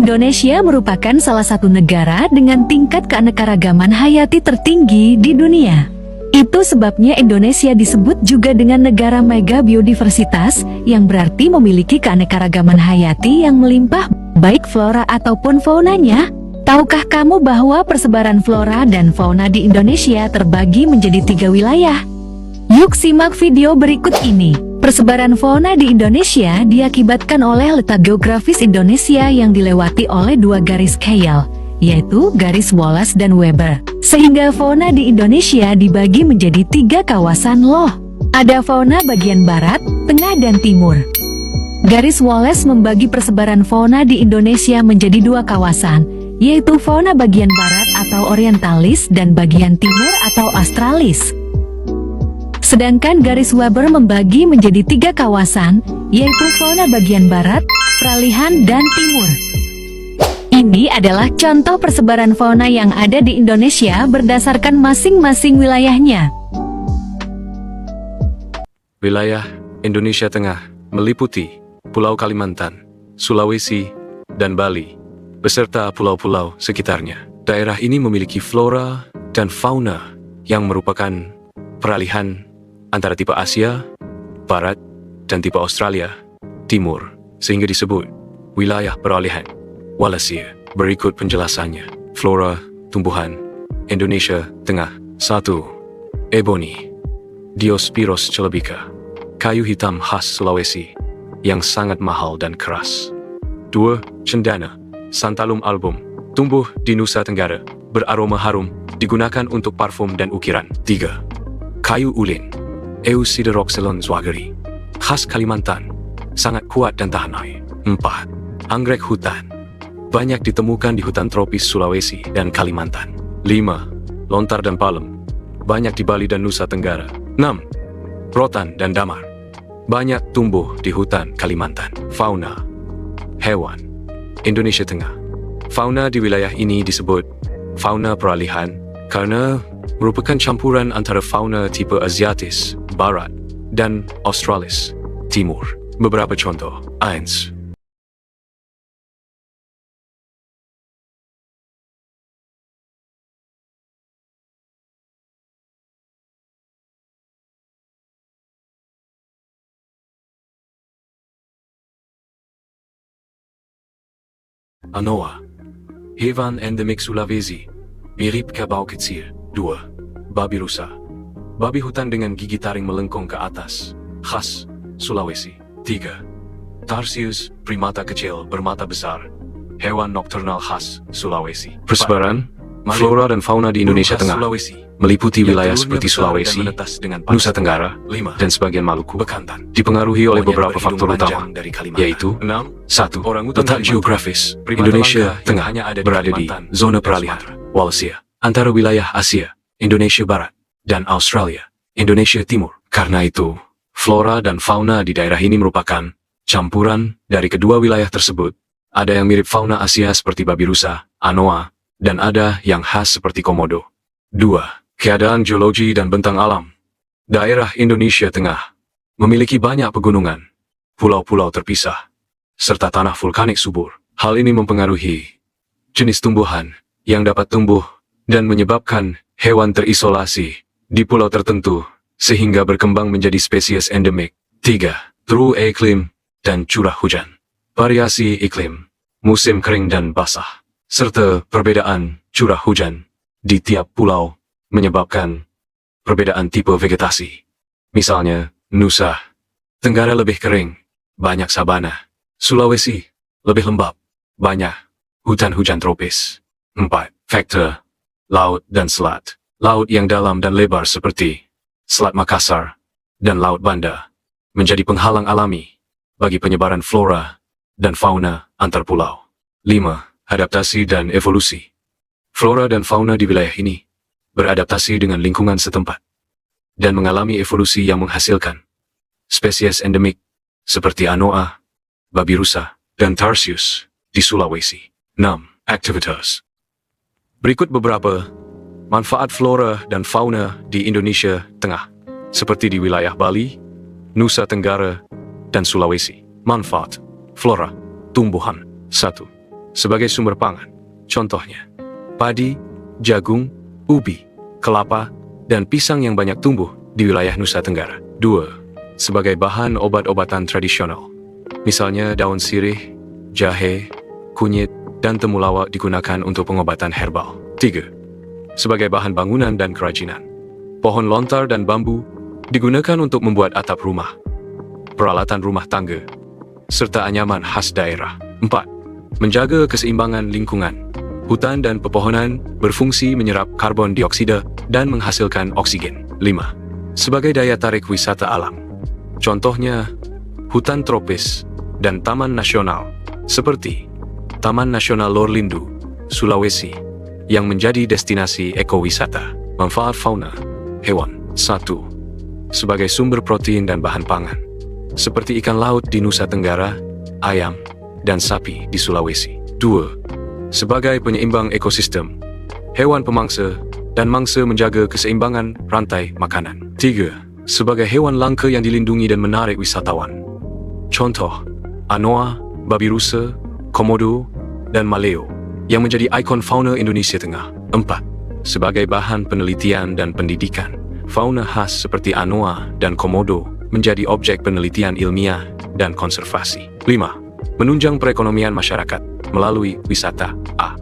Indonesia merupakan salah satu negara dengan tingkat keanekaragaman hayati tertinggi di dunia. Itu sebabnya Indonesia disebut juga dengan negara mega biodiversitas, yang berarti memiliki keanekaragaman hayati yang melimpah, baik flora ataupun faunanya. Tahukah kamu bahwa persebaran flora dan fauna di Indonesia terbagi menjadi 3 wilayah? Yuk simak video berikut ini. Persebaran fauna di Indonesia diakibatkan oleh letak geografis Indonesia yang dilewati oleh 2 garis Kayal, yaitu garis Wallace dan Weber. Sehingga fauna di Indonesia dibagi menjadi 3 kawasan loh. Ada fauna bagian barat, tengah dan timur. Garis Wallace membagi persebaran fauna di Indonesia menjadi 2 kawasan, yaitu fauna bagian barat atau orientalis dan bagian timur atau australis. Sedangkan garis Weber membagi menjadi 3 kawasan, yaitu fauna bagian barat, peralihan, dan timur. Ini adalah contoh persebaran fauna yang ada di Indonesia berdasarkan masing-masing wilayahnya. Wilayah Indonesia Tengah meliputi Pulau Kalimantan, Sulawesi, dan Bali, beserta pulau-pulau sekitarnya. Daerah ini memiliki flora dan fauna yang merupakan peralihan antara tipe Asia, Barat, dan tipe Australia, Timur, sehingga disebut wilayah peralihan Wallacea. Berikut penjelasannya. Flora, tumbuhan, Indonesia Tengah. 1. Ebony, Diospyros celebica, kayu hitam khas Sulawesi, yang sangat mahal dan keras. 2. Cendana, Santalum album, tumbuh di Nusa Tenggara, beraroma harum, digunakan untuk parfum dan ukiran. 3. Kayu ulin, Eusideroxylon zwageri, khas Kalimantan, sangat kuat dan tahan air. 4. Anggrek hutan, banyak ditemukan di hutan tropis Sulawesi dan Kalimantan. 5. Lontar dan palem, banyak di Bali dan Nusa Tenggara. 6. Rotan dan damar, banyak tumbuh di hutan Kalimantan. Fauna, hewan, Indonesia Tengah. Fauna di wilayah ini disebut fauna peralihan karena merupakan campuran antara fauna tipe Asiatis, Barat, dan Australis, Timur. Beberapa contoh. 1. Anoa, hewan endemik Sulawesi, mirip kerbau kecil. 2. Babi rusa, babi hutan dengan gigi taring melengkung ke atas, khas Sulawesi. 3. Tarsius primata kecil bermata besar, hewan nokturnal khas Sulawesi. Persebaran flora dan fauna di Indonesia Tengah meliputi wilayah seperti Sulawesi, Nusa Tenggara, dan sebagian Maluku, dipengaruhi oleh beberapa faktor utama, yaitu 1. Letak geografis. Indonesia Tengah berada di zona peralihan Wallacea antara wilayah Asia, Indonesia Barat, dan Australia, Indonesia Timur. Karena itu, flora dan fauna di daerah ini merupakan campuran dari kedua wilayah tersebut. Ada yang mirip fauna Asia seperti babi rusa, anoa, dan ada yang khas seperti komodo. 2. Keadaan geologi dan bentang alam. Daerah Indonesia Tengah memiliki banyak pegunungan, pulau-pulau terpisah, serta tanah vulkanik subur. Hal ini mempengaruhi jenis tumbuhan yang dapat tumbuh dan menyebabkan hewan terisolasi di pulau tertentu sehingga berkembang menjadi spesies endemik. 3. True iklim dan curah hujan. Variasi iklim, musim kering dan basah, serta perbedaan curah hujan di tiap pulau menyebabkan perbedaan tipe vegetasi. Misalnya, Nusa Tenggara lebih kering, banyak sabana. Sulawesi lebih lembab, banyak hutan-hujan tropis. 4. Faktor laut dan selat. Laut yang dalam dan lebar seperti Selat Makassar dan Laut Banda menjadi penghalang alami bagi penyebaran flora dan fauna antar pulau. 5. Adaptasi dan evolusi. Flora dan fauna di wilayah ini beradaptasi dengan lingkungan setempat dan mengalami evolusi yang menghasilkan spesies endemik seperti anoa, babi rusa, dan tarsius di Sulawesi. 6. Aktivitas. Berikut beberapa manfaat flora dan fauna di Indonesia Tengah, seperti di wilayah Bali, Nusa Tenggara, dan Sulawesi. Manfaat flora, tumbuhan. 1. sebagai sumber pangan. Contohnya, padi, jagung, ubi, kelapa, dan pisang yang banyak tumbuh di wilayah Nusa Tenggara. 2. Sebagai bahan obat-obatan tradisional. Misalnya daun sirih, jahe, kunyit, dan temulawak digunakan untuk pengobatan herbal. 3. Sebagai bahan bangunan dan kerajinan. Pohon lontar dan bambu digunakan untuk membuat atap rumah, peralatan rumah tangga, serta anyaman khas daerah. 4. Menjaga keseimbangan lingkungan. Hutan dan pepohonan berfungsi menyerap karbon dioksida dan menghasilkan oksigen. 5. Sebagai daya tarik wisata alam. Contohnya, hutan tropis dan taman nasional seperti Taman Nasional Lor Lindu, Sulawesi, yang menjadi destinasi ekowisata. Manfaat fauna hewan. 1. Sebagai sumber protein dan bahan pangan, seperti ikan laut di Nusa Tenggara, ayam, dan sapi di Sulawesi. 2. Sebagai penyeimbang ekosistem, hewan pemangsa dan mangsa menjaga keseimbangan rantai makanan. 3. Sebagai hewan langka yang dilindungi dan menarik wisatawan. Contoh, anoa, babi rusa, komodo, dan maleo, yang menjadi ikon fauna Indonesia Tengah. 4. Sebagai bahan penelitian dan pendidikan, fauna khas seperti anoa dan komodo menjadi objek penelitian ilmiah dan konservasi. 5. Menunjang perekonomian masyarakat melalui wisata. A.